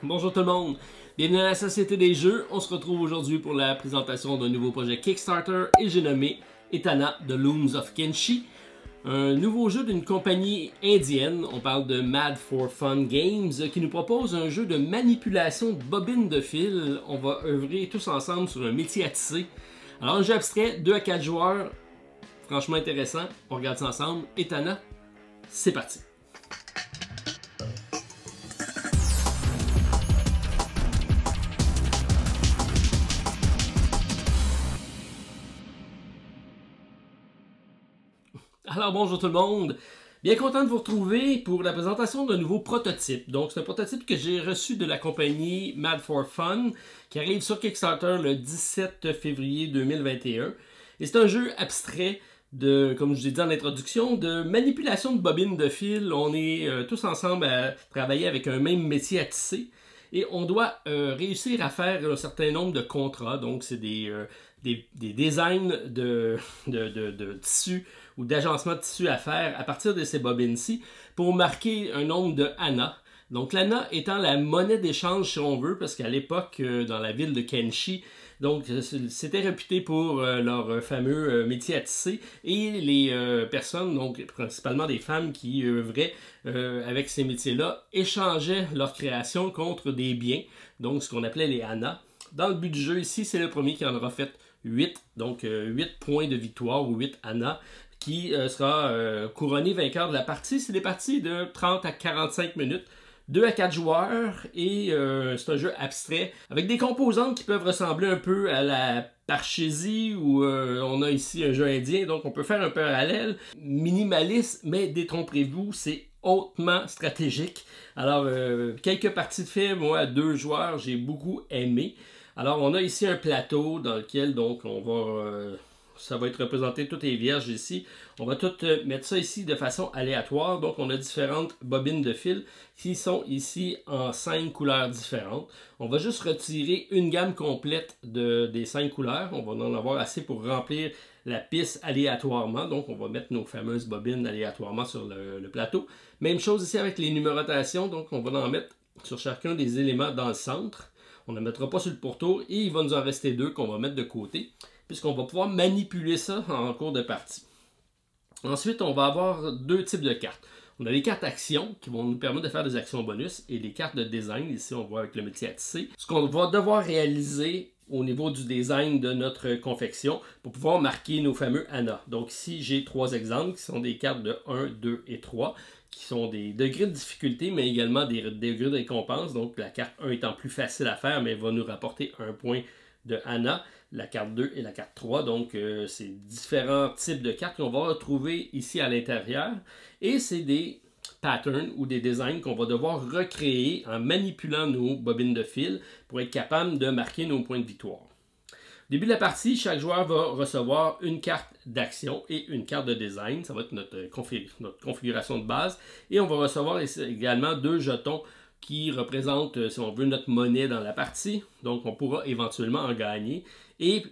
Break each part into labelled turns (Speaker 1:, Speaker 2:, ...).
Speaker 1: Bonjour tout le monde, bienvenue à la Société des Jeux. On se retrouve aujourd'hui pour la présentation d'un nouveau projet Kickstarter et j'ai nommé Etana The Looms of Kenshi. Un nouveau jeu d'une compagnie indienne, on parle de Mad for Fun Games, qui nous propose un jeu de manipulation de bobines de fil. On va œuvrer tous ensemble sur un métier à tisser. Alors un jeu abstrait, 2 à 4 joueurs, franchement intéressant, on regarde ça ensemble. Etana, c'est parti! Alors bonjour tout le monde, bien content de vous retrouver pour la présentation d'un nouveau prototype. Donc c'est un prototype que j'ai reçu de la compagnie Mad for Fun qui arrive sur Kickstarter le 17 février 2021. Et c'est un jeu abstrait de, comme je vous ai dit en introduction, de manipulation de bobines de fil. On est tous ensemble à travailler avec un même métier à tisser. Et on doit réussir à faire un certain nombre de contrats. Donc c'est des designs de tissus ou d'agencement de tissu à faire à partir de ces bobines-ci pour marquer un nombre de ANA. Donc l'ANA étant la monnaie d'échange si on veut, parce qu'à l'époque, dans la ville de Kenshi, donc c'était réputé pour leur fameux métier à tisser et les personnes, donc principalement des femmes qui œuvraient avec ces métiers-là, échangeaient leur création contre des biens, donc ce qu'on appelait les ANA. Dans le but du jeu ici, c'est le premier qui en aura fait 8, donc 8 points de victoire ou 8 ANA, qui sera couronné vainqueur de la partie. C'est des parties de 30 à 45 minutes, 2 à 4 joueurs, et c'est un jeu abstrait, avec des composantes qui peuvent ressembler un peu à la parchésie, où on a ici un jeu indien, donc on peut faire un parallèle. Minimaliste, mais détrompez-vous, c'est hautement stratégique. Alors, quelques parties de fait, moi, à 2 joueurs, j'ai beaucoup aimé. Alors, on a ici un plateau dans lequel, donc, on va... ça va être représenté, tout est vierge ici. On va tout mettre ça ici de façon aléatoire. Donc, on a différentes bobines de fil qui sont ici en 5 couleurs différentes. On va juste retirer une gamme complète des 5 couleurs. On va en avoir assez pour remplir la piste aléatoirement. Donc, on va mettre nos fameuses bobines aléatoirement sur le plateau. Même chose ici avec les numérotations. Donc, on va en mettre sur chacun des éléments dans le centre. On ne mettra pas sur le pourtour et il va nous en rester 2 qu'on va mettre de côté, puisqu'on va pouvoir manipuler ça en cours de partie. Ensuite, on va avoir 2 types de cartes. On a les cartes actions qui vont nous permettre de faire des actions bonus et les cartes de design. Ici, on voit avec le métier à tisser. Ce qu'on va devoir réaliser au niveau du design de notre confection pour pouvoir marquer nos fameux ANA. Donc ici, j'ai 3 exemples qui sont des cartes de 1, 2 et 3 qui sont des degrés de difficulté, mais également des degrés de récompense. Donc la carte 1 étant plus facile à faire, mais va nous rapporter 1 point de ANA, la carte 2 et la carte 3. Donc, c'est différents types de cartes qu'on va retrouver ici à l'intérieur. Et c'est des patterns ou des designs qu'on va devoir recréer en manipulant nos bobines de fil pour être capable de marquer nos points de victoire. Au début de la partie, chaque joueur va recevoir une carte d'action et une carte de design. Ça va être notre configuration de base. Et on va recevoir également 2 jetons qui représente, si on veut, notre monnaie dans la partie. Donc, on pourra éventuellement en gagner. Et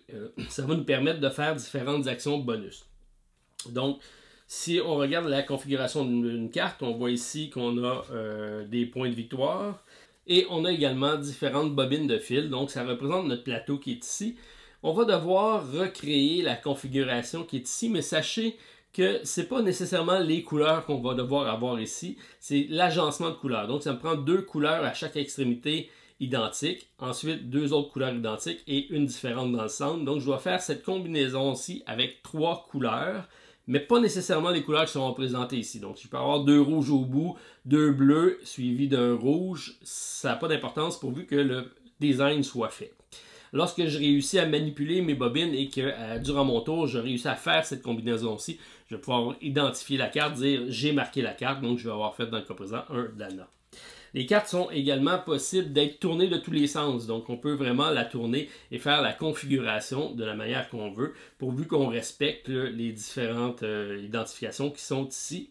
Speaker 1: ça va nous permettre de faire différentes actions bonus. Donc, si on regarde la configuration d'une carte, on voit ici qu'on a des points de victoire. Et on a également différentes bobines de fil. Donc, ça représente notre plateau qui est ici. On va devoir recréer la configuration qui est ici, mais sachez que ce n'est pas nécessairement les couleurs qu'on va devoir avoir ici, c'est l'agencement de couleurs. Donc, ça me prend 2 couleurs à chaque extrémité identiques, ensuite 2 autres couleurs identiques et une différente dans le centre. Donc, je dois faire cette combinaison-ci avec 3 couleurs, mais pas nécessairement les couleurs qui sont représentées ici. Donc, je peux avoir 2 rouges au bout, 2 bleus suivis d'un rouge. Ça n'a pas d'importance pourvu que le design soit fait. Lorsque je réussis à manipuler mes bobines et que durant mon tour, je réussis à faire cette combinaison-ci, je vais pouvoir identifier la carte, dire j'ai marqué la carte, donc je vais avoir fait dans le cas présent un d'ANA. Les cartes sont également possibles d'être tournées de tous les sens, donc on peut vraiment la tourner et faire la configuration de la manière qu'on veut, pourvu qu'on respecte les différentes identifications qui sont ici.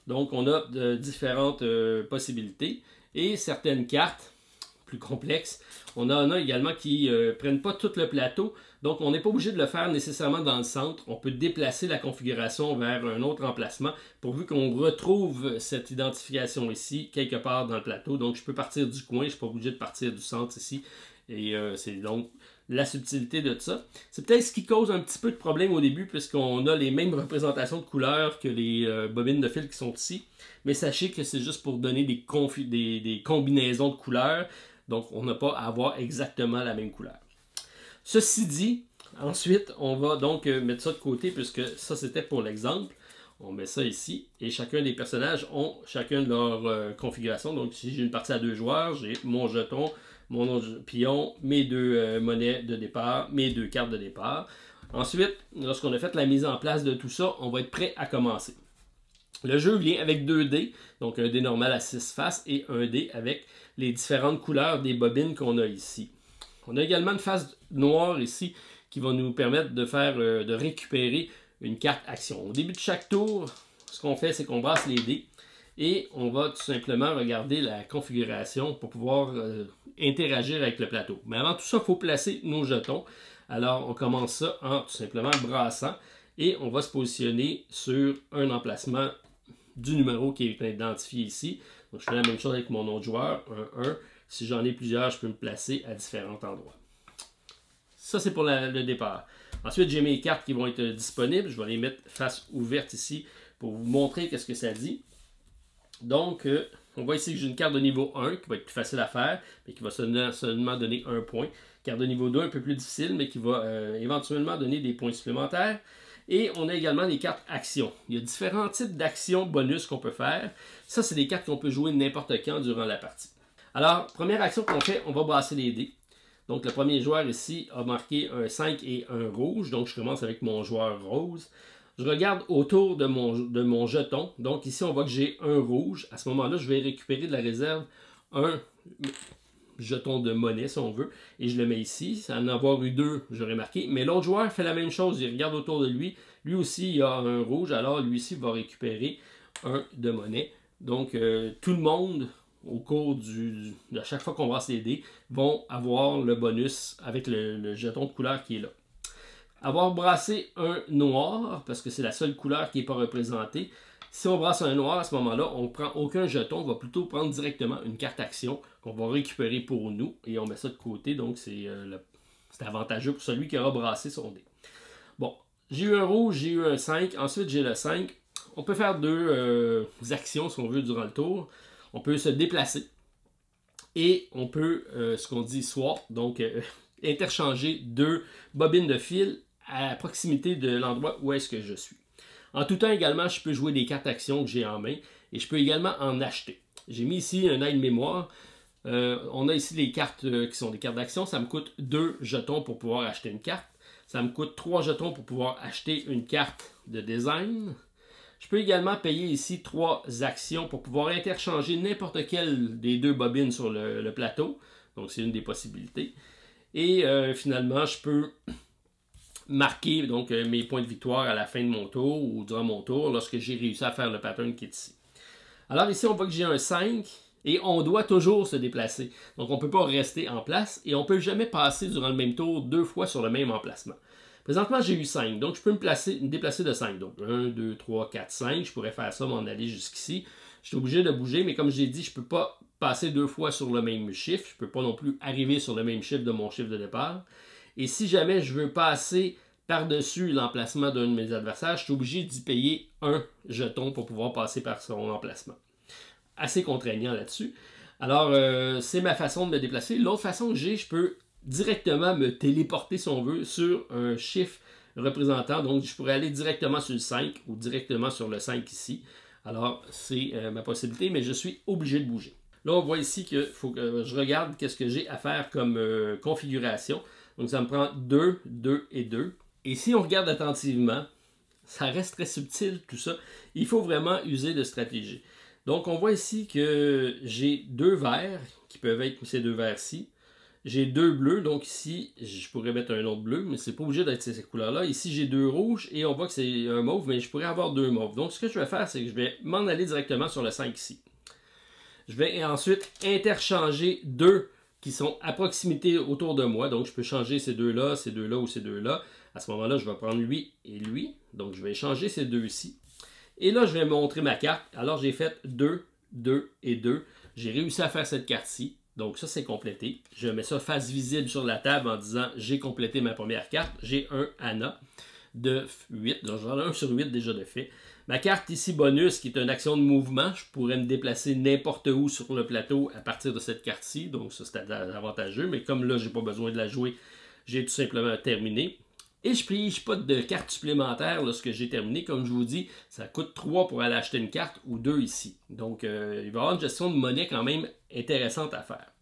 Speaker 1: Donc on a différentes possibilités et certaines cartes plus complexes. On en a également qui ne prennent pas tout le plateau, donc on n'est pas obligé de le faire nécessairement dans le centre. On peut déplacer la configuration vers un autre emplacement pourvu qu'on retrouve cette identification ici, quelque part dans le plateau. Donc je peux partir du coin, je ne suis pas obligé de partir du centre ici. Et c'est donc la subtilité de ça. C'est peut-être ce qui cause un petit peu de problème au début, puisqu'on a les mêmes représentations de couleurs que les bobines de fil qui sont ici. Mais sachez que c'est juste pour donner des combinaisons de couleurs. Donc on n'a pas à avoir exactement la même couleur. Ceci dit, ensuite, on va donc mettre ça de côté, puisque ça c'était pour l'exemple. On met ça ici, et chacun des personnages ont chacun de leur configuration. Donc si j'ai une partie à 2 joueurs, j'ai mon jeton, mon pion, mes 2 monnaies de départ, mes 2 cartes de départ. Ensuite, lorsqu'on a fait la mise en place de tout ça, on va être prêt à commencer. Le jeu vient avec 2 dés, donc un dé normal à 6 faces et un dé avec les différentes couleurs des bobines qu'on a ici. On a également une face noire ici qui va nous permettre de récupérer une carte action. Au début de chaque tour, ce qu'on fait, c'est qu'on brasse les dés et on va tout simplement regarder la configuration pour pouvoir interagir avec le plateau. Mais avant tout ça, il faut placer nos jetons. Alors, on commence ça en tout simplement brassant et on va se positionner sur un emplacement du numéro qui est identifié ici. Donc, je fais la même chose avec mon autre joueur, un 1. Si j'en ai plusieurs, je peux me placer à différents endroits. Ça, c'est pour le départ. Ensuite, j'ai mes cartes qui vont être disponibles. Je vais les mettre face ouverte ici pour vous montrer qu'est-ce que ça dit. Donc, on voit ici que j'ai une carte de niveau 1 qui va être plus facile à faire, mais qui va seulement donner 1 point. Carte de niveau 2 un peu plus difficile, mais qui va éventuellement donner des points supplémentaires. Et on a également des cartes actions. Il y a différents types d'actions bonus qu'on peut faire. Ça, c'est des cartes qu'on peut jouer n'importe quand durant la partie. Alors, première action qu'on fait, on va brasser les dés. Donc, le premier joueur ici a marqué un 5 et un rouge. Donc, je commence avec mon joueur rose. Je regarde autour de mon jeton. Donc, ici, on voit que j'ai un rouge. À ce moment-là, je vais récupérer de la réserve un jeton de monnaie, si on veut. Et je le mets ici. Sans en avoir eu 2, j'aurais marqué. Mais l'autre joueur fait la même chose. Il regarde autour de lui. Lui aussi, il a un rouge. Alors, lui aussi va récupérer un de monnaie. Donc, tout le monde, au cours de chaque fois qu'on brasse les dés, vont avoir le bonus avec le jeton de couleur qui est là. Avoir brassé un noir, parce que c'est la seule couleur qui n'est pas représentée. Si on brasse un noir, à ce moment-là, on ne prend aucun jeton, on va plutôt prendre directement une carte action qu'on va récupérer pour nous, et on met ça de côté, donc c'est avantageux pour celui qui aura brassé son dé. Bon, j'ai eu un rouge, j'ai eu un 5, ensuite j'ai le 5. On peut faire 2 actions, si on veut, durant le tour. On peut se déplacer, et on peut, ce qu'on dit swap, donc interchanger 2 bobines de fil à proximité de l'endroit où est-ce que je suis. En tout temps également, je peux jouer des cartes actions que j'ai en main et je peux également en acheter. J'ai mis ici un aide-mémoire. On a ici les cartes qui sont des cartes d'action. Ça me coûte 2 jetons pour pouvoir acheter une carte. Ça me coûte 3 jetons pour pouvoir acheter une carte de design. Je peux également payer ici 3 actions pour pouvoir interchanger n'importe quelle des 2 bobines sur le plateau. Donc c'est une des possibilités. Et finalement, je peux marquer donc, mes points de victoire à la fin de mon tour ou durant mon tour lorsque j'ai réussi à faire le pattern qui est ici. Alors ici, on voit que j'ai un 5 et on doit toujours se déplacer. Donc on ne peut pas rester en place et on ne peut jamais passer durant le même tour 2 fois sur le même emplacement. Présentement, j'ai eu 5, donc je peux me déplacer de 5. Donc 1, 2, 3, 4, 5. Je pourrais faire ça, m'en aller jusqu'ici. Je suis obligé de bouger, mais comme je l'ai dit, je ne peux pas passer 2 fois sur le même chiffre. Je ne peux pas non plus arriver sur le même chiffre de mon chiffre de départ. Et si jamais je veux passer par-dessus l'emplacement d'un de mes adversaires, je suis obligé d'y payer un jeton pour pouvoir passer par son emplacement. Assez contraignant là-dessus. Alors, c'est ma façon de me déplacer. L'autre façon que j'ai, je peux directement me téléporter, si on veut, sur un chiffre représentant. Donc, je pourrais aller directement sur le 5 ou directement sur le 5 ici. Alors, c'est ma possibilité, mais je suis obligé de bouger. Là, on voit ici qu'il faut que je regarde qu'est-ce que j'ai à faire comme configuration. Donc, ça me prend 2, 2 et 2. Et si on regarde attentivement, ça reste très subtil tout ça. Il faut vraiment user de stratégie. Donc, on voit ici que j'ai 2 verts, qui peuvent être ces 2 verts-ci. J'ai 2 bleus, donc ici, je pourrais mettre un autre bleu, mais c'est pas obligé d'être ces couleurs-là. Ici, j'ai 2 rouges, et on voit que c'est un mauve, mais je pourrais avoir 2 mauves. Donc, ce que je vais faire, c'est que je vais m'en aller directement sur le 5 ici. Je vais ensuite interchanger 2 qui sont à proximité autour de moi. Donc, je peux changer ces deux-là ou ces deux-là. À ce moment-là, je vais prendre lui et lui. Donc, je vais changer ces deux-ci. Et là, je vais montrer ma carte. Alors, j'ai fait 2, 2 et 2. J'ai réussi à faire cette carte-ci. Donc, ça, c'est complété. Je mets ça face visible sur la table en disant « J'ai complété ma première carte. J'ai un Anna de 8. » Donc, j'en ai un sur 8 déjà de fait. Ma carte ici, bonus, qui est une action de mouvement. Je pourrais me déplacer n'importe où sur le plateau à partir de cette carte-ci. Donc, ça, c'est avantageux. Mais comme là, je n'ai pas besoin de la jouer, j'ai tout simplement terminé. Et je ne pige pas de carte supplémentaire lorsque j'ai terminé. Comme je vous dis, ça coûte 3 pour aller acheter une carte ou 2 ici. Donc, il va y avoir une gestion de monnaie quand même intéressante à faire.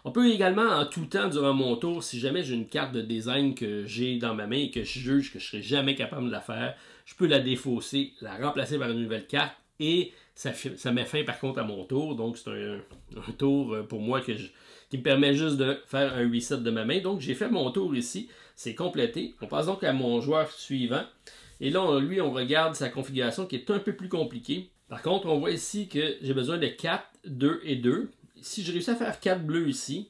Speaker 1: On peut également, en tout temps, durant mon tour, si jamais j'ai une carte de design que j'ai dans ma main et que je juge que je ne serai jamais capable de la faire, je peux la défausser, la remplacer par une nouvelle carte et ça met fin par contre à mon tour. Donc, c'est un tour pour moi qui me permet juste de faire un reset de ma main. Donc, j'ai fait mon tour ici. C'est complété. On passe donc à mon joueur suivant. Et là, lui, on regarde sa configuration qui est un peu plus compliquée. Par contre, on voit ici que j'ai besoin de 4, 2 et 2. Si je réussis à faire 4 bleus ici,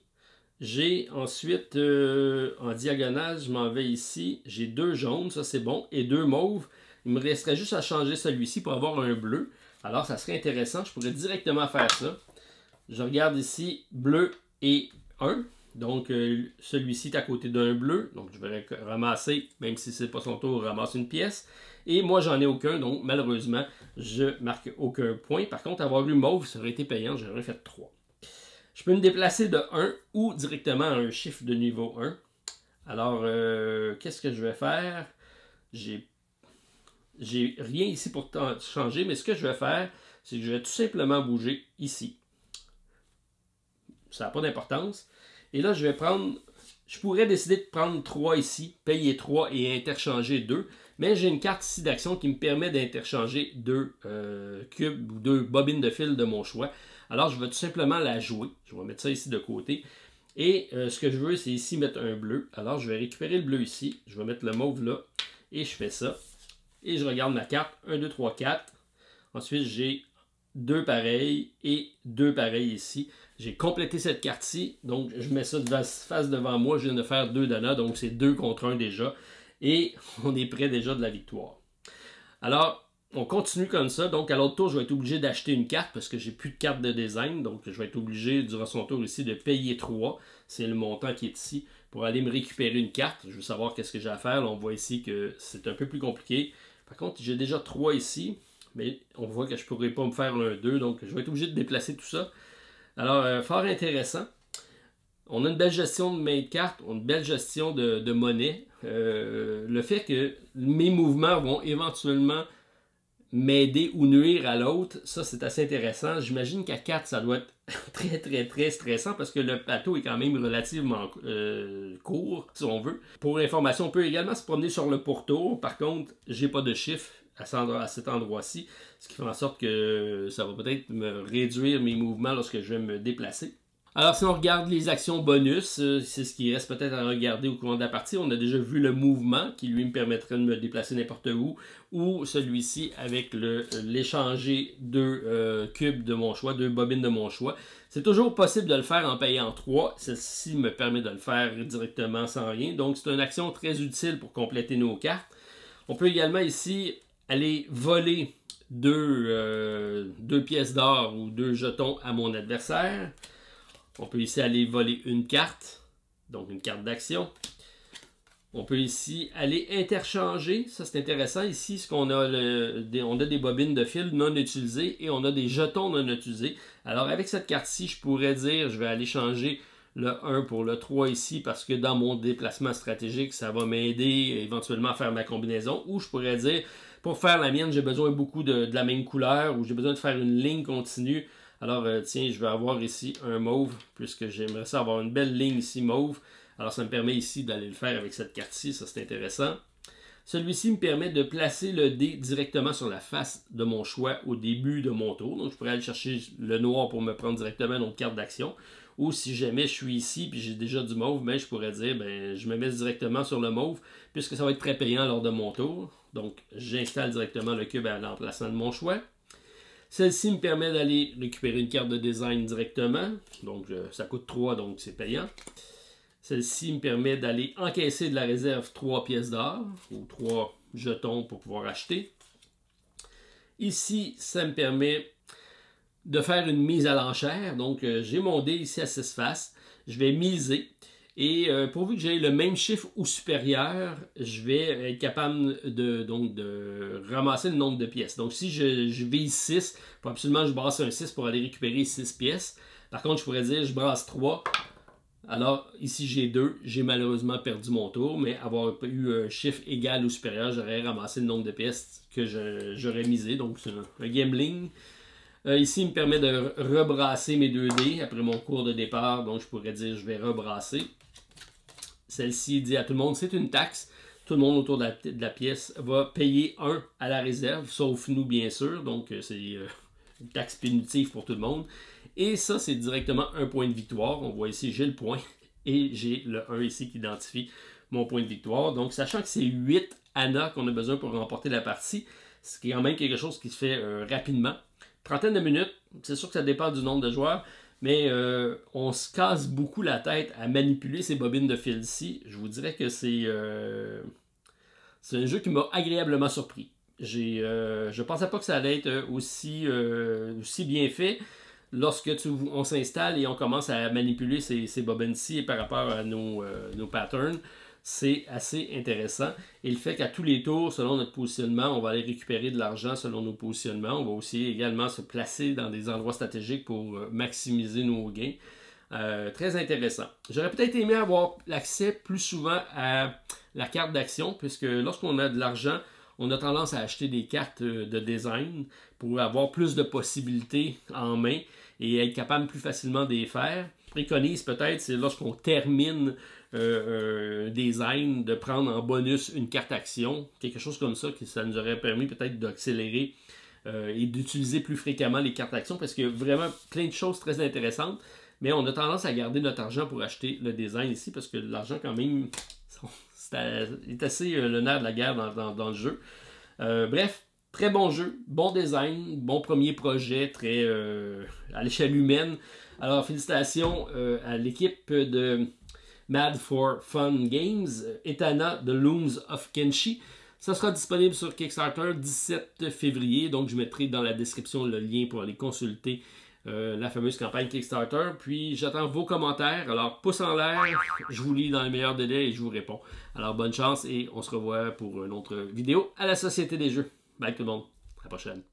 Speaker 1: j'ai ensuite, en diagonale, je m'en vais ici. J'ai 2 jaunes, ça c'est bon, et 2 mauves. Il me resterait juste à changer celui-ci pour avoir un bleu. Alors, ça serait intéressant. Je pourrais directement faire ça. Je regarde ici, bleu et 1. Donc, celui-ci est à côté d'un bleu. Donc, je vais ramasser, même si ce n'est pas son tour, ramasser une pièce. Et moi, j'en ai aucun. Donc, malheureusement, je marque aucun point. Par contre, avoir eu mauve, ça aurait été payant. J'aurais fait 3. Je peux me déplacer de 1 ou directement à un chiffre de niveau 1. Alors, qu'est-ce que je vais faire? J'ai rien ici pour changer. Mais ce que je vais faire, c'est que je vais tout simplement bouger ici. Ça n'a pas d'importance. Et là, je pourrais décider de prendre 3 ici, payer 3 et interchanger 2. Mais j'ai une carte ici d'action qui me permet d'interchanger 2 cubes ou 2 bobines de fil de mon choix. Alors, je vais tout simplement la jouer. Je vais mettre ça ici de côté. Et ce que je veux, c'est ici mettre un bleu. Alors, je vais récupérer le bleu ici. Je vais mettre le mauve là. Et je fais ça. Et je regarde ma carte. 1, 2, 3, 4. Ensuite, j'ai 2 pareils et 2 pareils ici. J'ai complété cette carte-ci, donc je mets ça face devant moi. Je viens de faire 2 d'Anna, donc c'est 2 contre 1 déjà. Et on est près déjà de la victoire. Alors, on continue comme ça. Donc, à l'autre tour, je vais être obligé d'acheter une carte parce que j'ai plus de carte de design. Donc, je vais être obligé, durant son tour ici, de payer 3. C'est le montant qui est ici pour aller me récupérer une carte. Je veux savoir qu'est-ce que j'ai à faire. Là, on voit ici que c'est un peu plus compliqué. Par contre, j'ai déjà 3 ici. Mais on voit que je ne pourrais pas me faire un 2. Donc, je vais être obligé de déplacer tout ça. Alors, fort intéressant. On a une belle gestion de main de carte, on a une belle gestion de monnaie. Le fait que mes mouvements vont éventuellement m'aider ou nuire à l'autre, ça c'est assez intéressant. J'imagine qu'à 4, ça doit être très stressant parce que le plateau est quand même relativement court, si on veut. Pour information, on peut également se promener sur le pourtour. Par contre, j'ai pas de chiffre à cet endroit-ci, ce qui fait en sorte que ça va peut-être me réduire mes mouvements lorsque je vais me déplacer. Alors, si on regarde les actions bonus, c'est ce qui reste peut-être à regarder au cours de la partie. On a déjà vu le mouvement qui, lui, me permettrait de me déplacer n'importe où, ou celui-ci avec l'échanger 2 cubes de mon choix, 2 bobines de mon choix. C'est toujours possible de le faire en payant 3. Celle-ci me permet de le faire directement sans rien. Donc, c'est une action très utile pour compléter nos cartes. On peut également ici aller voler 2 pièces d'or ou 2 jetons à mon adversaire. On peut ici aller voler une carte, donc une carte d'action. On peut ici aller interchanger, ça c'est intéressant. Ici, on a des bobines de fil non utilisées et on a des jetons non utilisés. Alors avec cette carte-ci, je pourrais dire, je vais aller changer le 1 pour le 3 ici parce que dans mon déplacement stratégique, ça va m'aider éventuellement à faire ma combinaison. Ou je pourrais dire, pour faire la mienne, j'ai besoin beaucoup de la même couleur ou j'ai besoin de faire une ligne continue. Alors, tiens, je vais avoir ici un mauve, puisque j'aimerais ça avoir une belle ligne ici mauve. Alors, ça me permet ici d'aller le faire avec cette carte-ci, ça c'est intéressant. Celui-ci me permet de placer le dé directement sur la face de mon choix au début de mon tour. Donc, je pourrais aller chercher le noir pour me prendre directement une autre carte d'action. Ou si jamais je suis ici et j'ai déjà du mauve, ben, je pourrais dire, ben, je me mets directement sur le mauve, puisque ça va être très payant lors de mon tour. Donc, j'installe directement le cube à l'emplacement de mon choix. Celle-ci me permet d'aller récupérer une carte de design directement. Donc, ça coûte 3, donc c'est payant. Celle-ci me permet d'aller encaisser de la réserve 3 pièces d'or ou 3 jetons pour pouvoir acheter. Ici, ça me permet de faire une mise à l'enchère. Donc, j'ai mon dé ici à 6 faces. Je vais miser. Et pourvu que j'ai le même chiffre ou supérieur, je vais être capable de ramasser le nombre de pièces. Donc, si je vise 6, il faut absolument que je brasse un 6 pour aller récupérer 6 pièces. Par contre, je pourrais dire je brasse 3. Alors, ici, j'ai 2. J'ai malheureusement perdu mon tour, mais avoir eu un chiffre égal ou supérieur, j'aurais ramassé le nombre de pièces que j'aurais misé. Donc, c'est un gambling. Ici, il me permet de rebrasser mes 2 dés après mon cours de départ. Donc, je pourrais dire je vais rebrasser. Celle-ci dit à tout le monde, c'est une taxe. Tout le monde autour de la pièce va payer 1 à la réserve, sauf nous, bien sûr. Donc, c'est une taxe punitive pour tout le monde. Et ça, c'est directement un point de victoire. On voit ici, j'ai le point. Et j'ai le 1 ici qui identifie mon point de victoire. Donc, sachant que c'est 8 ANA qu'on a besoin pour remporter la partie, ce qui est quand même quelque chose qui se fait rapidement. Trentaine de minutes. C'est sûr que ça dépend du nombre de joueurs. Mais on se casse beaucoup la tête à manipuler ces bobines de fil-ci. Je vous dirais que c'est un jeu qui m'a agréablement surpris. Je pensais pas que ça allait être aussi bien fait. Lorsque on s'installe et on commence à manipuler ces bobines-ci par rapport à nos patterns, c'est assez intéressant. Et le fait qu'à tous les tours, selon notre positionnement, on va aller récupérer de l'argent selon nos positionnements. On va aussi également se placer dans des endroits stratégiques pour maximiser nos gains. Très intéressant. J'aurais peut-être aimé avoir l'accès plus souvent à la carte d'action, puisque lorsqu'on a de l'argent, on a tendance à acheter des cartes de design pour avoir plus de possibilités en main et être capable plus facilement de les faire. Préconise peut-être, c'est lorsqu'on termine un design, de prendre en bonus une carte action, quelque chose comme ça, que ça nous aurait permis peut-être d'accélérer et d'utiliser plus fréquemment les cartes action, parce qu'il y a vraiment plein de choses très intéressantes, mais on a tendance à garder notre argent pour acheter le design ici, parce que l'argent quand même est assez le nerf de la guerre dans le jeu. Bref, très bon jeu, bon design, bon premier projet, très à l'échelle humaine. Alors, félicitations à l'équipe de Mad for Fun Games, Etana de Looms of Kenshi. Ça sera disponible sur Kickstarter 17 février, donc je mettrai dans la description le lien pour aller consulter la fameuse campagne Kickstarter. Puis j'attends vos commentaires, alors pouce en l'air, je vous lis dans les meilleurs délais et je vous réponds. Alors bonne chance et on se revoit pour une autre vidéo à la Société des Jeux. Bye tout le monde, à la prochaine.